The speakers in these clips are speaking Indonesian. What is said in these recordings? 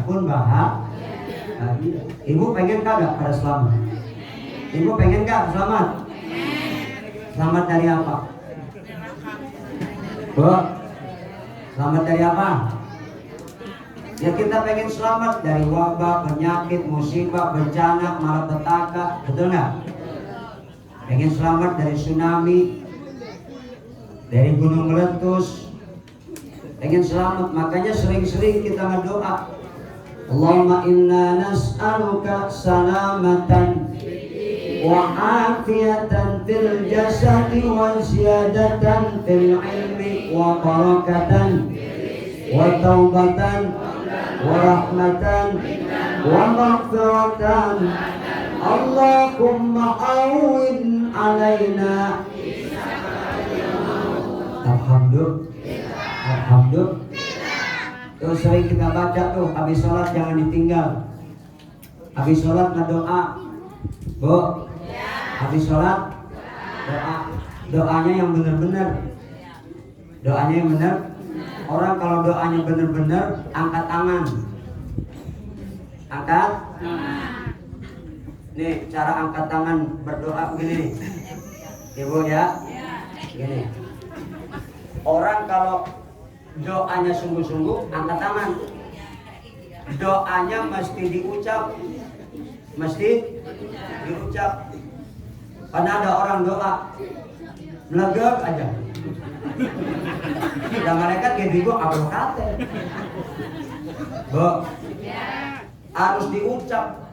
pun bahagia. Ibu pengen kagak pada selamat? Ibu pengen gak selamat? Selamat dari apa? Bu, selamat dari apa? Ya kita pengen selamat dari wabah, penyakit, musibah, bencana, malapetaka, betul nggak? Pengen selamat dari tsunami, dari gunung meletus, pengen selamat. Makanya sering-sering kita berdoa, Allahumma inna nas'aluka salamatan wa afiyatan fil jasadi wa ziyadatan fil ilmi wa barakatan wa taubatan wa rahmatan wa maghfiratan. Allahumma awin alaina. Alhamdulillah. Tuh sering kita baca tuh, habis sholat jangan ditinggal. Habis sholat berdoa, Bu. Habis sholat doa. Doanya yang benar-benar. Doanya yang benar. Orang kalau doanya benar-benar, angkat tangan. Angkat. Nih cara angkat tangan berdoa begini nih. Ibu ya. Gini. Orang kalau doanya sungguh-sungguh, angkat tangan. Doanya mesti diucap. Mesti diucap. Karena ada orang doa melegak aja. Dan mereka kayak bingung apa kata. Bu, harus diucap.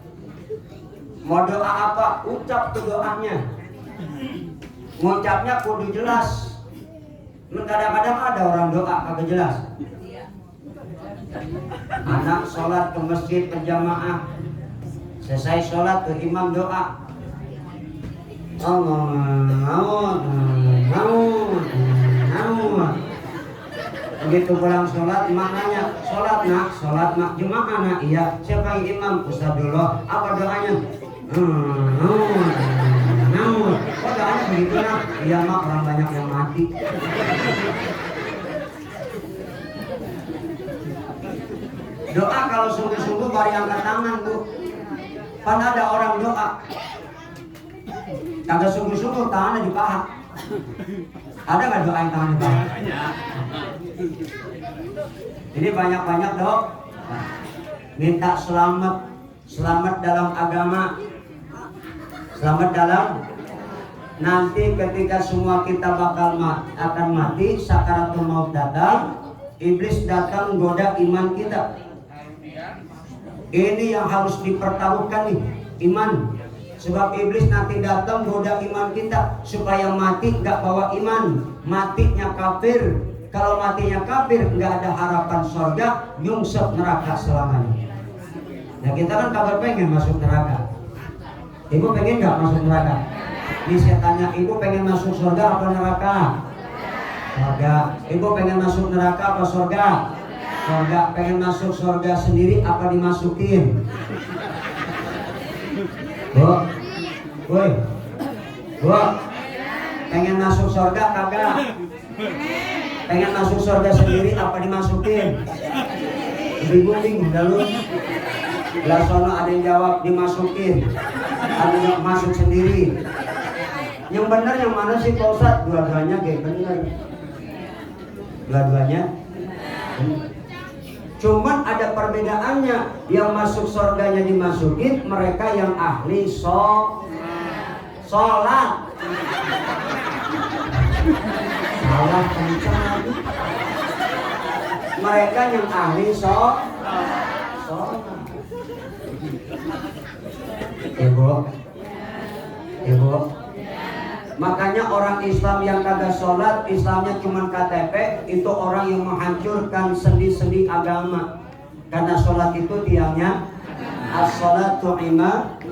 Mau doa apa? Ucap tuh doanya. Ngucapnya kudu jelas. Kadang-kadang ada orang doa kagak jelas. Anak sholat ke masjid berjamaah, selesai sholat tuh imam doa, begitu pulang sholat, emak nanya, sholat nak jemaah nak? Iya. Siapa yang imam? Ustaz dulu. Apa doanya? Oh doanya begitu nak? Iya mak, orang banyak yang mati. Doa kalau sungguh-sungguh baru angkat tangan tuh. Kan ada orang doa kagak sungguh-sungguh, tangannya di paha. Ada nggak doa yang tangan di paha? Jadi banyak-banyak dok. Minta selamat dalam agama, selamat dalam. Nanti ketika semua kita akan mati, sakaratul maut datang, iblis datang menggoda iman kita. Ini yang harus dipertaruhkan nih, iman. Sebab iblis nanti datang goda iman kita supaya mati gak bawa iman, matinya kafir. Kalau matinya kafir gak ada harapan surga, nyungsep neraka selamanya. Nah kita kan kagak pengen masuk neraka. Ibu pengen gak masuk neraka? Ini saya tanya, ibu pengen masuk surga apa neraka? Surga. Ibu pengen masuk neraka apa surga? Surga. Pengen masuk surga sendiri apa dimasukin? Bu, woi, bu, pengen masuk surga kagak? Pengen masuk surga sendiri apa dimasukin? Bingung dah lu. Lah sono ada yang jawab dimasukin, ada yang masuk sendiri. Yang benar yang mana sih Pak Ustadz? Dua-duanya kayak benar. Dua-duanya. Cuman ada perbedaannya. Yang masuk surganya dimasukin mereka yang ahli sholat. Salah kencang. Mereka yang ahli sholat. Ibu. Makanya orang Islam yang kagak sholat, Islamnya cuma KTP, itu orang yang menghancurkan sendi-sendi agama. Karena sholat itu tiangnya as-sholatu imad.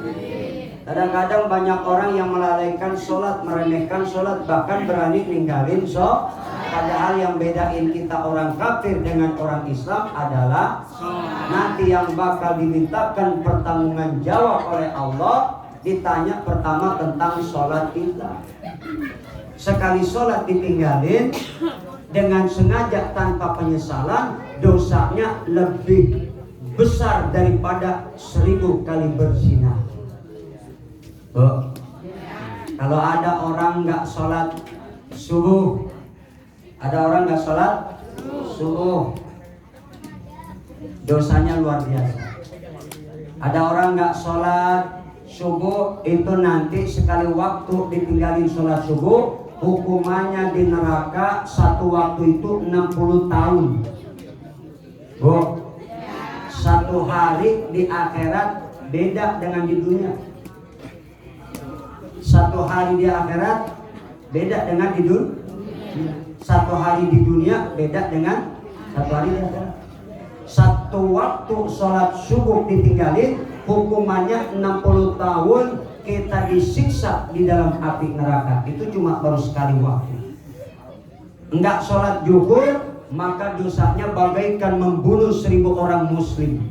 Kadang-kadang banyak orang yang melalaikan sholat, meremehkan sholat, bahkan berani ninggalin sholat. Padahal yang bedain kita orang kafir dengan orang Islam adalah nanti yang bakal dimintakan pertanggungan jawab oleh Allah. Ditanya pertama tentang sholat kita. Sekali sholat ditinggalin dengan sengaja tanpa penyesalan, dosanya lebih besar daripada 1000 kali berzina. Kalau ada orang nggak sholat subuh, dosanya luar biasa. Ada orang nggak sholat subuh, itu nanti sekali waktu ditinggalin sholat subuh, hukumannya di neraka satu waktu itu 60 tahun. Satu hari di akhirat beda dengan di dunia. Satu hari di akhirat beda dengan di dunia. Satu hari di dunia beda dengan satu hari di akhirat. Satu waktu sholat subuh ditinggalin, hukumannya 60 tahun kita disiksa di dalam api neraka. Itu cuma baru sekali waktu. Enggak sholat zuhur, maka dosanya bagaikan membunuh 1000 orang muslim.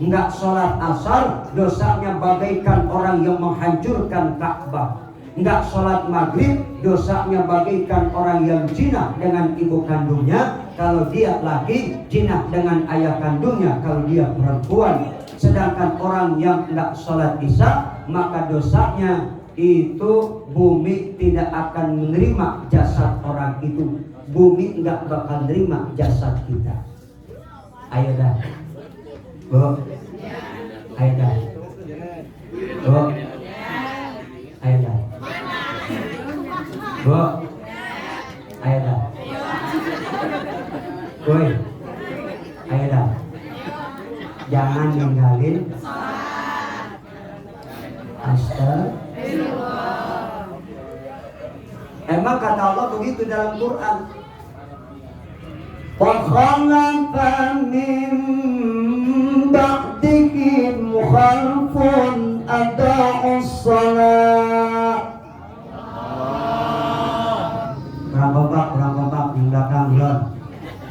Enggak sholat asar, dosanya bagaikan orang yang menghancurkan Ka'bah. Enggak sholat maghrib, dosanya bagaikan orang yang zina dengan ibu kandungnya kalau dia laki, zina dengan ayah kandungnya kalau dia perempuan. Sedangkan orang yang enggak sholat isya, maka dosanya itu bumi tidak akan menerima jasad orang itu. Bumi enggak bakal menerima jasad kita. Ayo dah. Ayo dah. Ayo dah. Ayo dah. Woi. Ayo dah. Jangan ninggalin astagfirullah. Emang kata Allah begitu dalam Quran. Wa khalafa min ba'dihim khalfun adaa'us shalah. Kurang kompak yang belakang belum.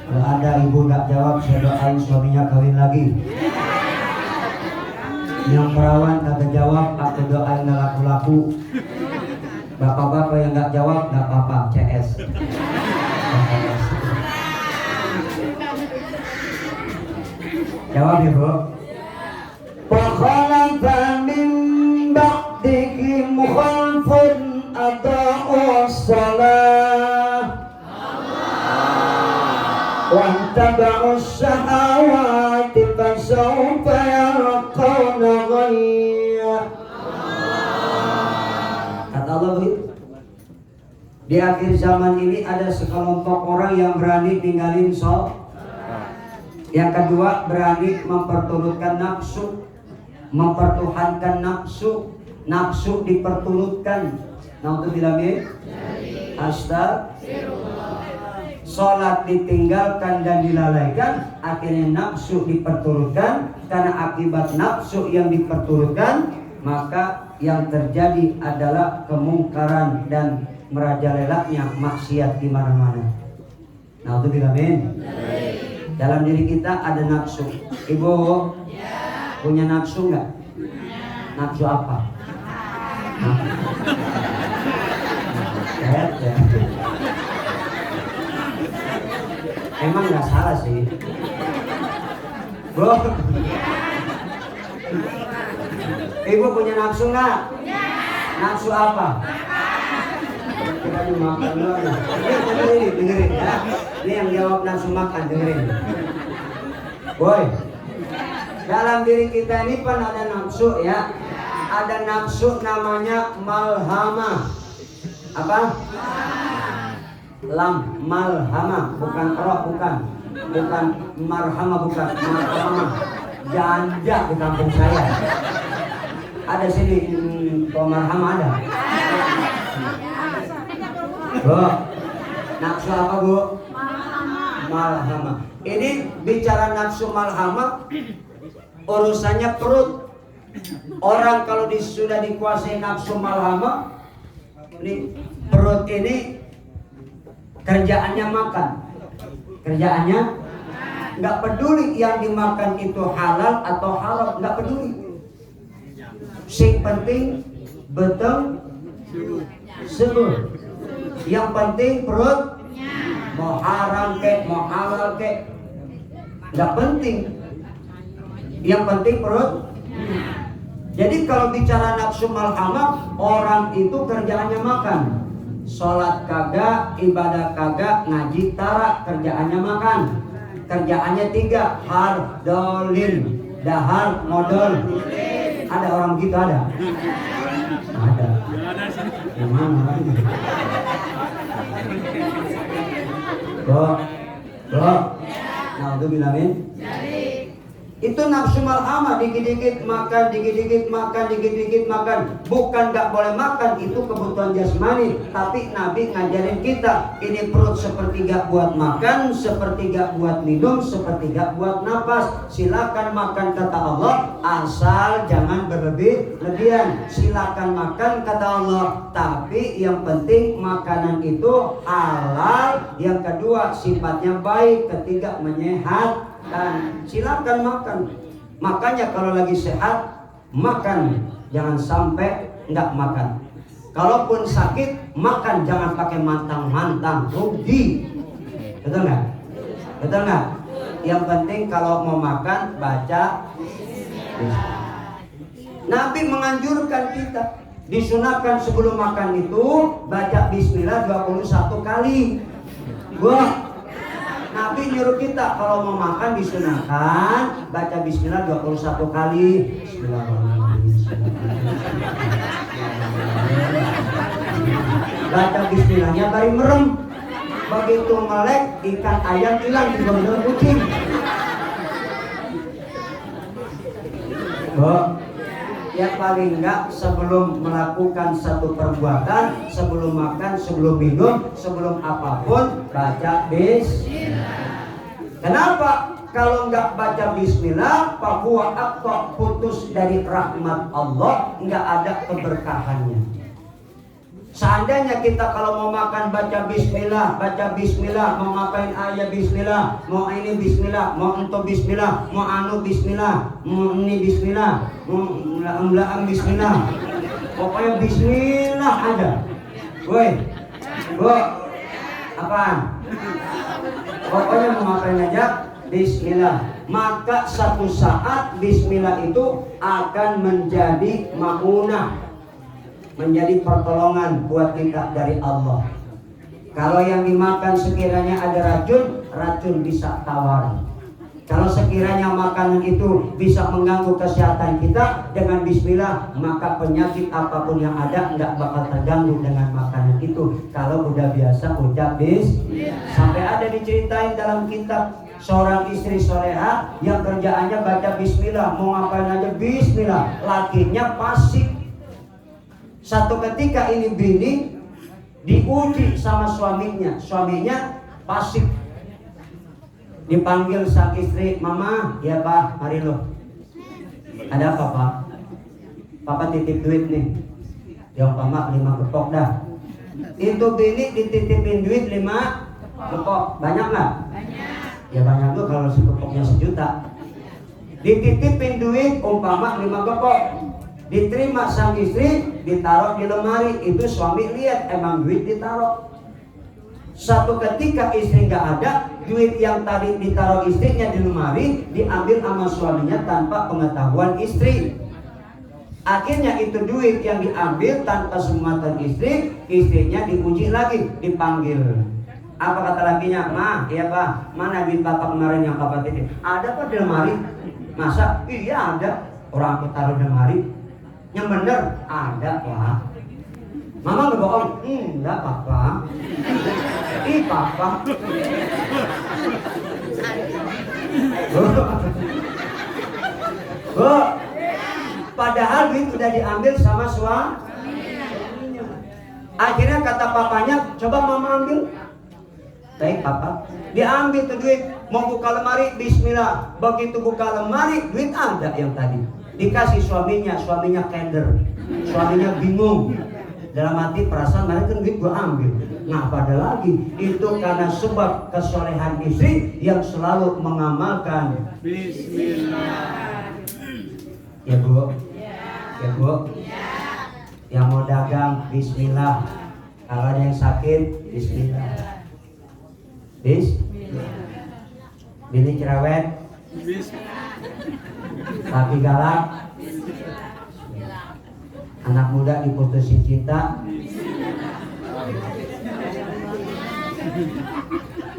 Kalau ada ibu nggak jawab, saya doain suaminya kawin lagi. Yang perawan kagak jawab, aku doain nggak laku-laku. Bapak-bapak yang nggak jawab nggak apa-apa, CS. Jawab ya Bu. Fakhalafa min ba'dihim khalfun adaa'us shalah wa ittaba'us syahawati fasawfa yalqawna ghayya. Kata Allah begitu. Di akhir zaman ini ada sekelompok orang yang berani tinggalin sholat. Yang kedua, berani memperturutkan nafsu, mempertuhankan nafsu, nafsu diperturutkan. Naudzubillah min astagfirullah. Salat ditinggalkan dan dilalaikan, akhirnya nafsu diperturutkan. Karena akibat nafsu yang diperturutkan, maka yang terjadi adalah kemungkaran dan merajalelaknya maksiat di mana-mana. Naudzubillah min. Dalam diri kita ada nafsu. Ibu punya nafsu nggak? Nafsu apa? Emang nggak salah sih, Bu. Ibu punya nafsu nggak? Nafsu apa? Kita makan dulu. Dengerin ya. Ini yang jawab nafsu makan, dengerin. Boy, dalam diri kita ini kan ada nafsu ya. Ada nafsu namanya malhamah. Apa? Malhamah, bukan roh, bukan marhamah, bukan malhamah. Janja di kampung saya. Ada sini, marhamah ada. Bu, nafsu apa Bu? Malhamah. Ini bicara nafsu malhamah, urusannya perut. Orang kalau sudah dikuasai nafsu malhamah, ini perut ini kerjaannya makan. Kerjaannya nggak peduli yang dimakan itu halal atau haram, nggak peduli. Sing penting betul sebut. Yang penting perut, mau haram kek, mau halal kek, nggak penting. Yang penting perut. Jadi kalau bicara nafsu malhamah, orang itu kerjaannya makan. Sholat kagak, ibadah kagak, ngaji tarak, kerjaannya makan. Kerjaannya 3, hardolin, dahar, modal. Ada orang begitu ada? Ada. Yang mana lagi? Bro. Nah, itu bilangin. Itu nafsu malhamah, dikit-dikit makan, dikit-dikit makan, dikit-dikit makan. Bukan gak boleh makan, itu kebutuhan jasmani. Tapi Nabi ngajarin kita, ini perut sepertiga buat makan, sepertiga buat minum, sepertiga buat napas. Silakan makan kata Allah, asal jangan berlebih-lebihan. Silakan makan kata Allah, tapi yang penting makanan itu halal. Yang kedua sifatnya baik, ketiga menyehatkan. Silakan makan. Makanya kalau lagi sehat makan, jangan sampai enggak makan. Kalaupun sakit makan, jangan pakai mantang-mantang, rugi. Betul nggak? Betul nggak? Yang penting kalau mau makan baca. Nabi menganjurkan kita, disunahkan sebelum makan itu baca bismillah 21 kali. Nabi nyuruh kita kalau mau makan disunahkan baca bismillah 21 kali. Baca bismillahnya bari merem. Begitu melek ikan ayam hilang di bawah kucing. Ya paling enggak sebelum melakukan satu perbuatan, sebelum makan, sebelum minum, sebelum apapun baca bismillah. Kenapa? Kalau enggak baca bismillah, bahwa akta putus dari rahmat Allah, enggak ada keberkahannya. Seandainya kita kalau mau makan baca bismillah, mau ngapain aja bismillah, mau ini bismillah, mau ento bismillah, mau anu bismillah, mau ini bismillah, mau melaam bismillah. Pokoknya bismillah aja. Woi. Apaan? Pokoknya mau ngapain aja bismillah. Maka satu saat bismillah itu akan menjadi maunah, menjadi pertolongan buat kita dari Allah. Kalau yang dimakan sekiranya ada racun, racun bisa tawar. Kalau sekiranya makanan itu bisa mengganggu kesehatan kita, dengan bismillah maka penyakit apapun yang ada nggak bakal terganggu dengan makanan itu. Kalau udah biasa ucap bismillah. Sampai ada diceritain dalam kitab, seorang istri soleha yang kerjaannya baca bismillah, mau ngapain aja bismillah, lakinya fasik. Satu ketika ini bini diuji sama suaminya fasik. Dipanggil sang istri, mama, ya pak, mari lo. Ada apa pak? Papa titip duit nih. Yang pama 5 gepok dah. Itu bini dititipin duit 5 gepok. Banyak nggak? Banyak. Ya banyak tuh kalau si gepoknya 1 juta. Dititipin duit umpama 5 gepok. Diterima sang istri, ditaruh di lemari. Itu suami lihat emang duit ditaruh. Satu ketika istri nggak ada, duit yang tadi ditaruh istrinya di lemari diambil sama suaminya tanpa pengetahuan istri. Akhirnya itu duit yang diambil tanpa sepengetahuan istri, istrinya diuji lagi, dipanggil. Apa kata lakinya? Ma, iya pak, mana duit bapak kemarin yang bapak titip? Ada pak di lemari. Masa? Iya ada. Orang aku taruh di lemari. Yang bener ada pak. Mama nggak bohong? Enggak papa. Ih papa. Padahal duit udah diambil sama suaminya. Akhirnya kata papanya, coba mama ambil. Baik papa. Diambil tuh duit, mau buka lemari, bismillah. Begitu buka lemari, duit ada yang tadi. Dikasih suaminya kender. Suaminya bingung. Dalam hati perasaan mana kan duit gua ambil. Ngapa ada lagi? Itu karena sebab kesolehan istri yang selalu mengamalkan bismillah. Ya bu. Ya bu. Yang mau dagang bismillah. Kalau ada yang sakit bismillah. Bismillah. Bini cerewet bismillah. Laki galak. Anak muda diputusin cinta.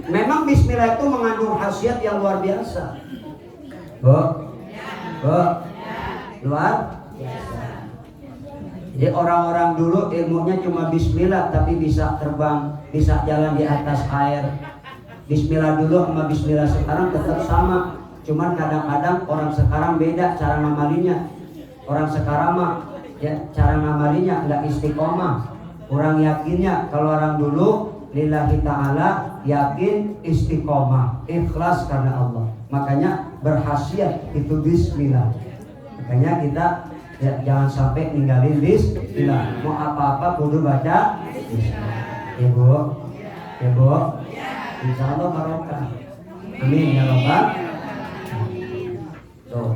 Memang bismillah itu mengandung khasiat yang luar biasa. Bu, luar biasa. Jadi orang-orang dulu ilmunya cuma bismillah tapi bisa terbang, bisa jalan di atas air. Bismillah dulu sama bismillah sekarang tetap sama. Cuman kadang-kadang orang sekarang beda cara ngamalinya. Orang sekarang mah ya cara ngamalinya nggak istiqomah. Kurang yakinnya. Kalau orang dulu lillahi ta'ala yakin istiqomah, ikhlas karena Allah. Makanya berkhasiat itu bismillah. Makanya kita ya, jangan sampai ninggalin bismillah. Mau apa-apa kudu baca bismillah. Ya Bu, ya Bu. Insya Allah barokah. Amin ya Rabbal. Tuh.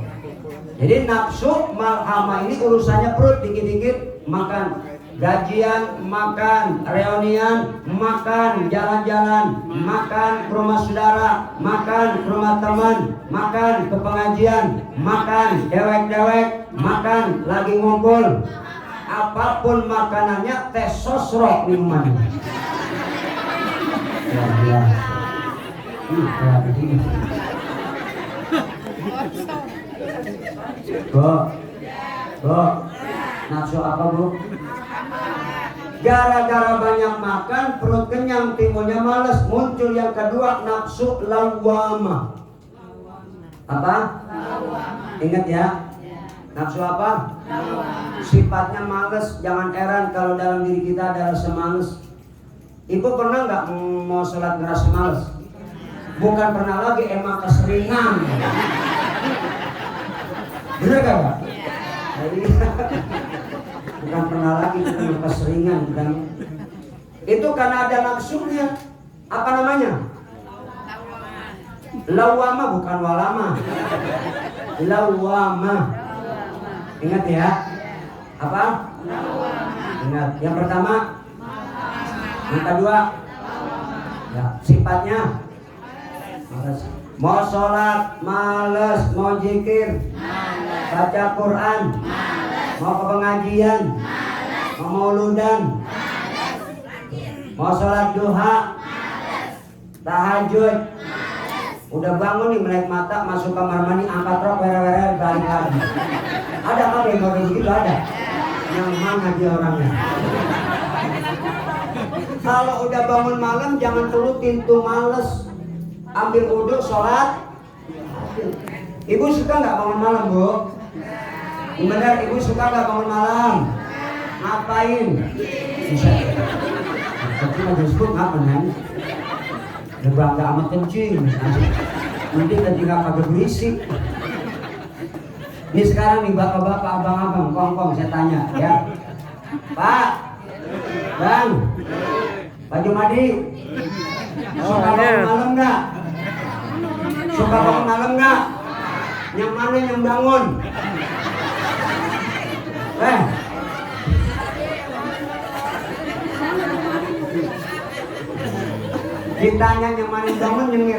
Jadi nafsu malhamah ini urusannya perut, dikit-dikit makan. Gajian, makan, reunian, makan, jalan-jalan, makan ke rumah saudara, makan ke rumah teman, makan ke pengajian, makan, dewek-dewek, makan, lagi ngumpul. Apapun makanannya, teh sosro minuman. Ya. Bu, nafsu apa Bu? Gara-gara banyak makan, perut kenyang, timbulnya malas. Muncul yang kedua, nafsu lawamah. Apa? Ingat ya. Nafsu apa? Sifatnya malas. Jangan heran kalau dalam diri kita ada rasa malas. Ibu pernah nggak mau sholat ngerasa malas? Bukan pernah lagi, emang keseringan. Bener gak Pak? Bukan pernah lagi, itu keseringan kan? Itu karena ada nafsunya. Apa namanya? Lawama, bukan walama. Lawama. Ingat ya. Apa? Ingat. Yang pertama. Yang kedua. Ya, sifatnya malas. Mau sholat malas, mau zikir baca Quran mau ke pengajian mau mauludan mau sholat duha tahajud udah bangun nih melek mata masuk kamar mandi angkat rok were-were balik lagi. Ada apa yang kayak begitu? Ada yang mana dia orangnya? Kalau udah bangun malam jangan turutin tuh males. Ambil wudhu, sholat. Ibu suka nggak bangun malam Bu? Benar, ibu suka nggak bangun malam? Ngapain? Bisa. Tapi mau disebut ngapain? Udah bangga amat kencing. Nanti ketika kagak berisik. Ini sekarang nih bapak-bapak, abang-abang, kong-kong saya tanya ya. Pak, Bang, Pak Jumadi, suka bangun malam nggak? Suka bangun malam nggak? Yang mana yang bangun? Ditanya yang mana yang bangun nyengir.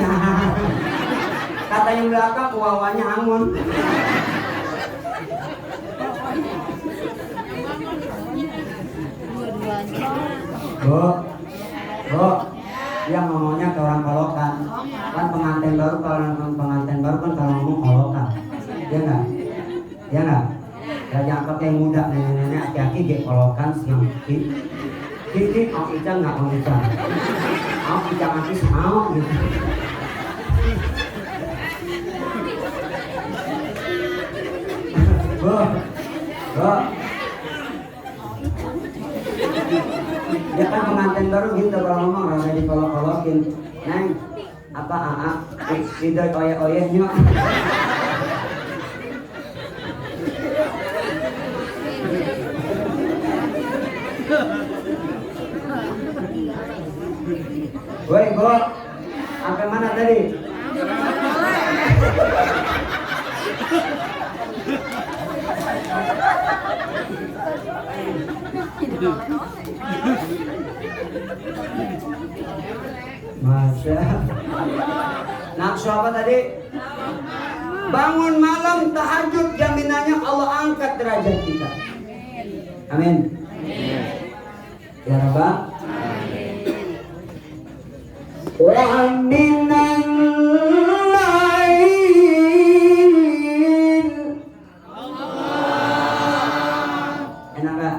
Kata yang belakang wawanya angun. Bu, yang ngomongnya ke orang kolokan. Kan pengantin baru, kalau pengantin baru kan kalau ngomong kolokan. Ya nggak? Ya nggak? Ya jangan pakai muda, nenek-nenek aki-aki ge kolokan siang kiki mau ican nggak mau ican. Mau ican habis mau gitu. Bu, ya kan pengantin baru gitu kalau ngomong rasa dikolok-kolokin. Neng, apa idoi oye-oyehnya. Woi, Bu, sampai mana tadi? Masya. Nafsu apa tadi? Bangun malam tahajud derajat kita. Amin. Ya Rabbal. Wa minan lail. Enak gak?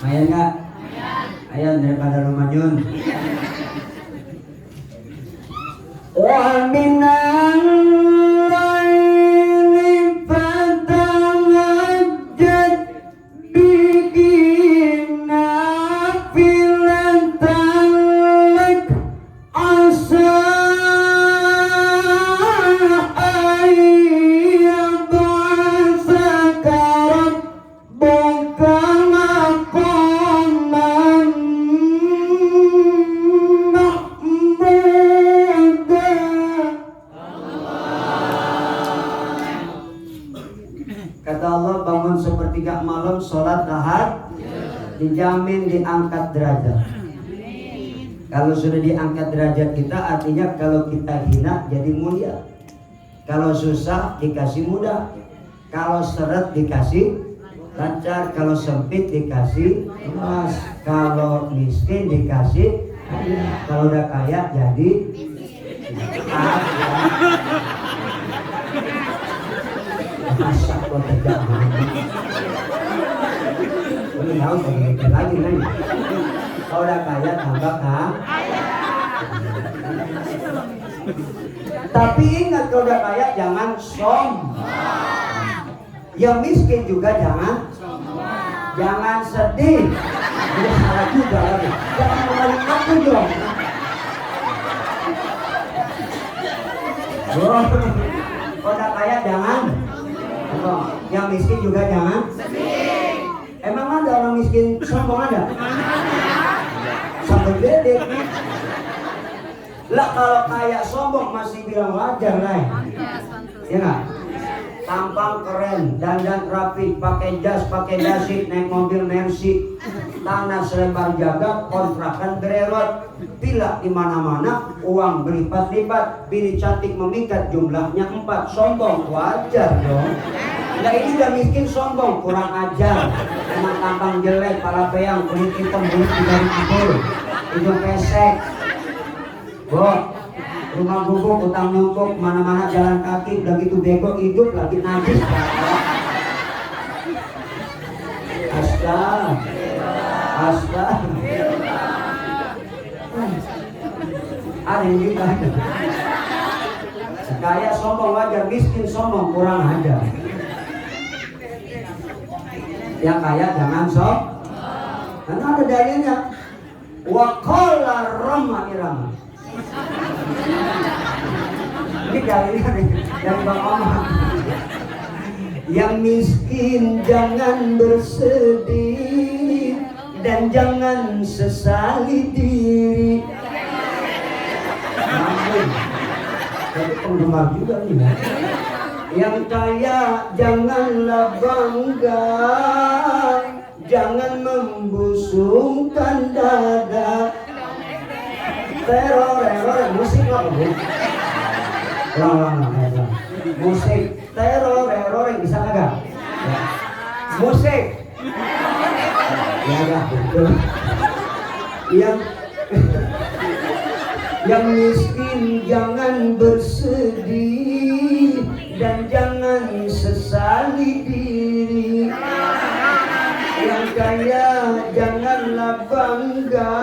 Enak. Mayan gak? Ayan daripada Rumanyun. Wa minan laili fatahajjat bihi nafilatan lak asa ayyab'atsaka rabbuka maqaman mahmuda. Kata Allah, bangun sepertiga malam sholat tahajud dijamin diangkat derajat. Kalau sudah diangkat derajat kita, artinya kalau kita hina jadi mulia. Kalau susah dikasih mudah. Kalau seret dikasih lancar. Kalau sempit dikasih luas. Kalau miskin dikasih kaya. Kalau udah kaya jadi masak kok tidak boleh tahu bagi lagi nih. Kalau udah kaya tambah kaya. Tapi ingat, kalau udah kaya jangan sombong. Yang miskin juga jangan sombong. Jangan sedih. Udah salah juga lagi. Jangan mengalih aku dong. Kalau udah kaya jangan. Yang miskin juga jangan sedih. Emang ada orang miskin sombong ada? Sampai gede. Lah kalau kaya sombong masih bilang wajar lah. Ya nggak? Tampang keren, dandan rapi, pakai jas, pakai dasi, naik mobil Mercy, tanah selebar jagat, kontrakan bererot, pila di mana-mana, uang berlipat-lipat, bini cantik memikat, jumlahnya 4, sombong, wajar dong. Nah ini udah miskin sombong, kurang ajar, emang tampang jelek, pala peyang, kulit hitam, mulut dari kubur, hidung pesek, rumah gubuk, utang numpuk, mana-mana jalan kaki, udah gitu bego, hidup lagi najis. Astaga. Ada yang gitu aja. Kaya sombong wajar, miskin sombong kurang aja. Yang kaya jangan sombong. Karena ada dalilnya. Wa qala Rama Irama. Ini dalilnya dari Bang Omar. Yang miskin jangan bersedih dan jangan sesali diri. Namun, jadi penggemar juga nih ya. Yang kaya janganlah bangga, jangan membusungkan dada. Teror, musik apa bu? Ulang. Musik, teror, bisa agak? Ya. Musik. Ya agak betul. Yang miskin jangan bersedih dan jangan sesali diri. Yang kaya janganlah bangga,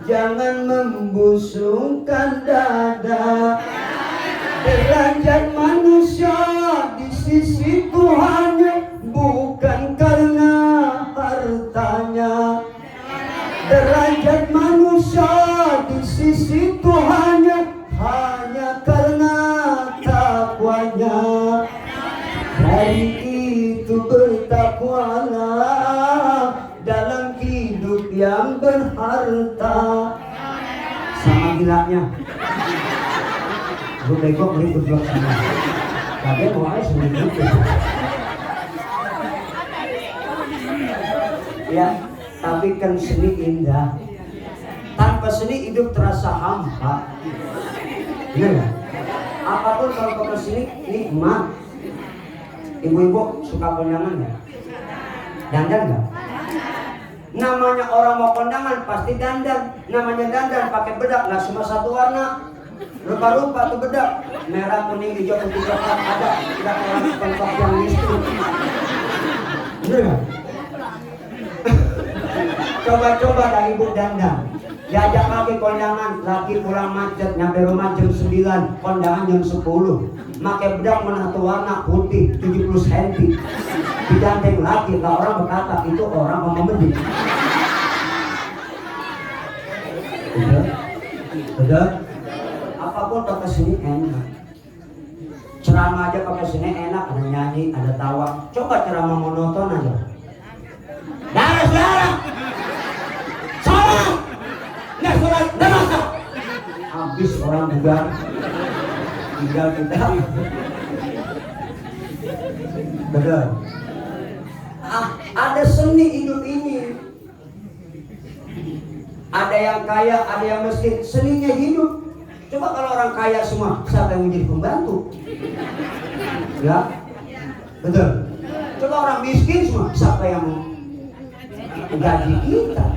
jangan membusungkan dada. Derajat manusia di sisi Tuhan bukan karena hartanya. Derajat manusia di sisi Tuhan hanya karena takwanya. Dari itu bertakwalah dalam hidup yang berharta. Sama gilanya. Gue bego ngeliput blok sana. Tapi mau aja sendiri. Ya, tapi kan seni indah. Tanpa seni hidup terasa hampa. Bener gak? Apapun kalau pakai seni nikmat. Ibu-ibu suka kondangan nggak? Dandan nggak? Namanya orang mau kondangan pasti dandan. Namanya dandan pakai bedak, nggak cuma satu warna. Rupa-rupa tuh bedak, merah, kuning, hijau, putih, coklat ada. Tidak orang kontak yang listrik. Bener nggak? Coba-coba dah ibu dandan. Diajak lagi kondangan, laki pulang macet, nyampe rumah jam 9, kondangan jam 10. Pakai bedak menatu warna putih 70 cm. Digandeng lagi, lah orang berkata itu orang memedi. Betul? Apapun pakai sini enak. Ceramah aja pakai sini enak, ada nyanyi, ada tawa. Coba ceramah monoton aja. Darah-darah. Salah. Nggak sholat, nggak masak. Habis orang bugar. Tinggal kita. Betul. Ada seni hidup ini. Ada yang kaya, ada yang miskin. Seninya hidup. Coba kalau orang kaya semua, siapa yang menjadi pembantu? Ya, betul. Coba orang miskin semua, siapa yang gaji kita?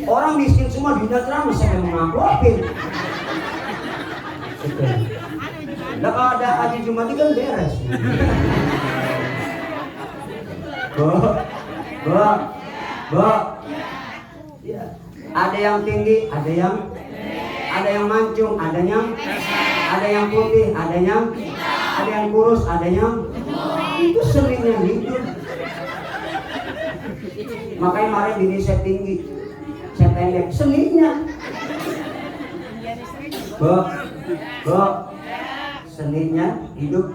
Orang miskin semua di ceramah, siapa yang mengamplopin? Betul. Nah, kalau ada haji Jumat kan beres. Bo. Ya. Ada yang tinggi, ada yang mancung, ada yang putih, ada yang kurus, ada yang itu seninya hidup. Makanya kemarin bini saya tinggi, saya pendek, seninya. Bo, seninya hidup.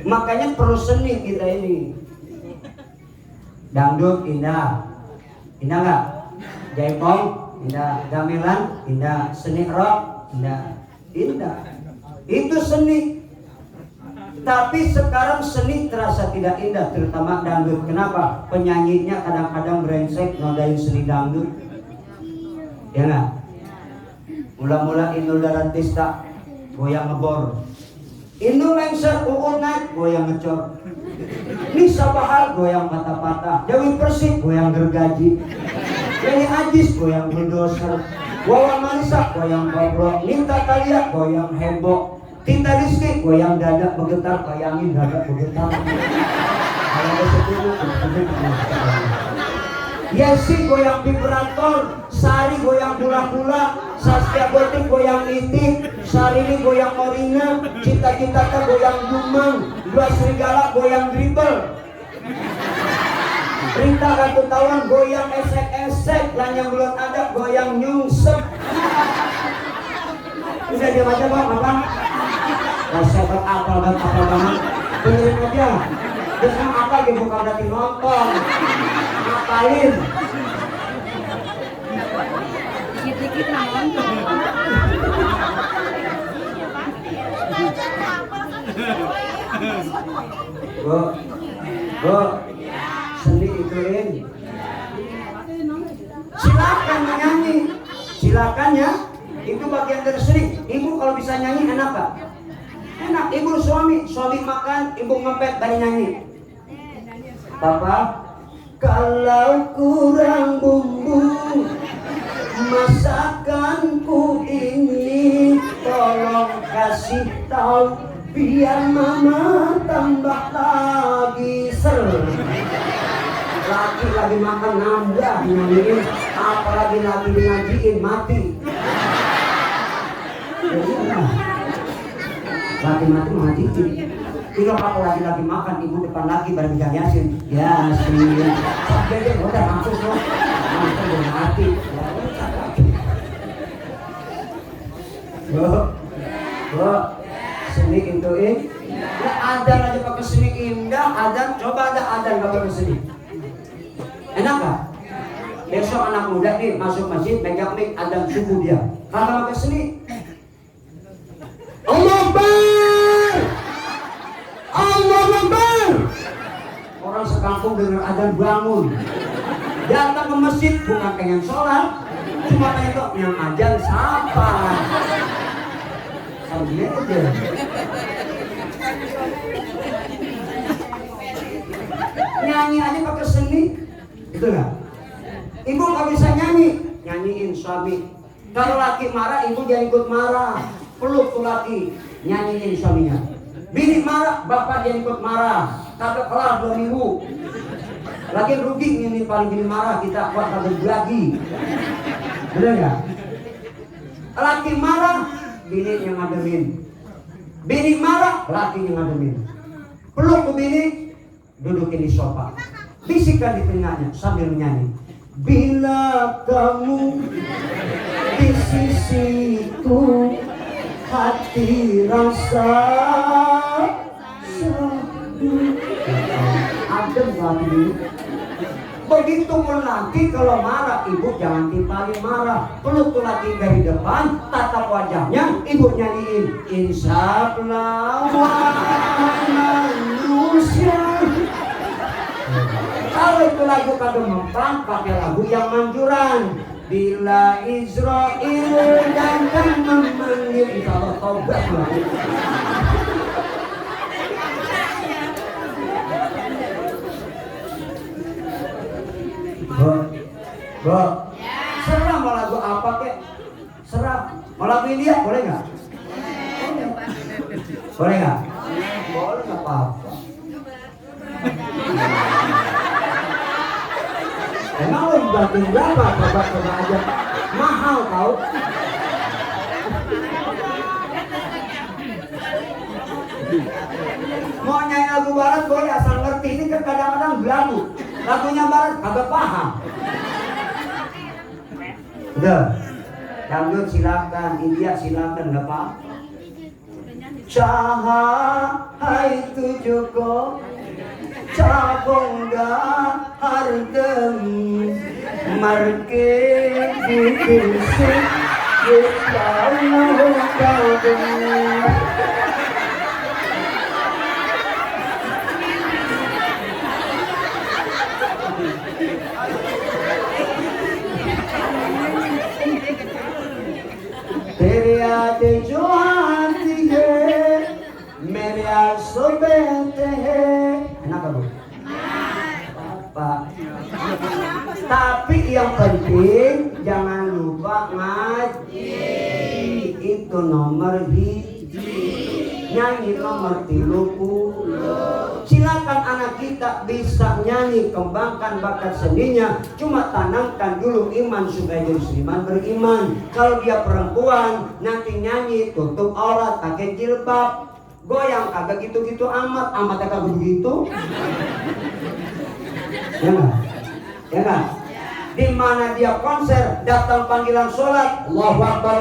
Makanya perlu seni kita ini. Dangdut indah nggak? Jaipong indah, gamelan indah, seni rock indah. Itu seni. Tapi sekarang seni terasa tidak indah, terutama dangdut. Kenapa? Penyanyinya kadang-kadang brengsek nodain seni dangdut. Ya nggak? Mula-mula Inul Daratista goyang ngebor, Inul lengser uun naik goyang ngecor, Nisa Bahar goyang patah-patah, Dewi Persik goyang gergaji, Yeni Ajis goyang bulldozer, Wawan Marisa goyang bobrok, Ninta Talia goyang heboh, Tinta Rizky goyang dada bergetar, bayangin dada bergetar. Kalau ada 10 Yesi goyang vibrator, Sari goyang hula-hula, Saskia Gotik goyang itik, Sarini goyang moringa, Cita-Citata goyang jumang, Dua Serigala goyang dribble, Rita Katutawan goyang esek-esek, dan yang belum ada goyang nyungsep. Bisa diam aja bang, apa? Saya berapal banget, dengerin aja. Terus apa gitu, bukan berarti nonton. Ngapain? Dikit-dikit nonton. Bu, seni ituin. Silakan menyanyi, silakan ya. Itu bagian dari seni. Ibu kalau bisa nyanyi enak gak? Enak. Ibu suami makan, ibu ngepet dari nyanyi. Papa, kalau kurang bumbu masakanku ini, tolong kasih tahu biar mama tambah lagi seru. Laki lagi makan nambah nyanyiin, apalagi lagi ngajiin mati. Laki mati ngajiin. Kalau aku lagi makan, ibu depan lagi bareng jam Yasin. Yasin. Jadi udah masuk tuh. Langsung udah mati. Bu, seni intuin. Ya adan aja pakai seni indah, adan coba ada adan gak pakai seni. Enak gak? Besok anak muda nih masuk masjid pegang mic adan subuh dia. Kalau pakai seni. Allah Akbar. Allah Akbar. Orang sekampung dengar adzan bangun. Datang ke masjid bukan pengen sholat, cuma pengen kok yang adzan siapa. Sambil aja. suami. Kalau laki marah, ibu jangan ikut marah. Peluk tuh laki, nyanyiin suaminya. Bini marah, bapak jangan ikut marah. Kagak kelar 2 minggu. Lagi rugi ini paling bini marah, kita kuat kagak lagi. Bener nggak? Laki marah, bini yang ngademin. Bini marah, laki yang ngademin. Peluk tuh bini, dudukin di sofa. Bisikan di telinganya sambil menyanyi. Bila kamu di sisiku, hati rasa sedih. Adem lagi. Begitu pun laki kalau marah, ibu jangan timpalin marah. Peluk tuh laki dari depan, tatap wajahnya, ibu nyanyiin. Insaplah manusia. Kalau itu lagu kagak mempan, pakai lagu yang manjuran. Bila Israel datang memanggil, insya Allah taubat lah. Bo, serah mau lagu apa kek? Serah. Mau lagu India boleh nggak? Boleh nggak? Boleh nggak apa-apa. Emang lo dibantu berapa? Coba aja. Mahal tau. Mau nyanyi lagu barat boleh asal ngerti. Ini kan kadang-kadang belagu. Lagunya barat kagak paham. Udah. Dangdut silakan, India silakan, nggak apa-apa. Cahaya tujuhku cabongga hardem marke dikisi yukau kadem. तेरे आते जो आती है मेरे आंसू बहते हैं. Enak gak bu? Apa? Tapi yang penting jangan lupa ngaji. Itu nomor hiji. Nyanyi nomor 30. Silakan anak kita bisa nyanyi, kembangkan bakat seninya. Cuma tanamkan dulu iman supaya jadi seniman beriman. Kalau dia perempuan nanti nyanyi tutup aurat, pakai jilbab, goyang kagak gitu-gitu amat kagak begitu. Ya nggak? Ya nggak? Di mana dia konser, datang panggilan sholat, Allahu Akbar.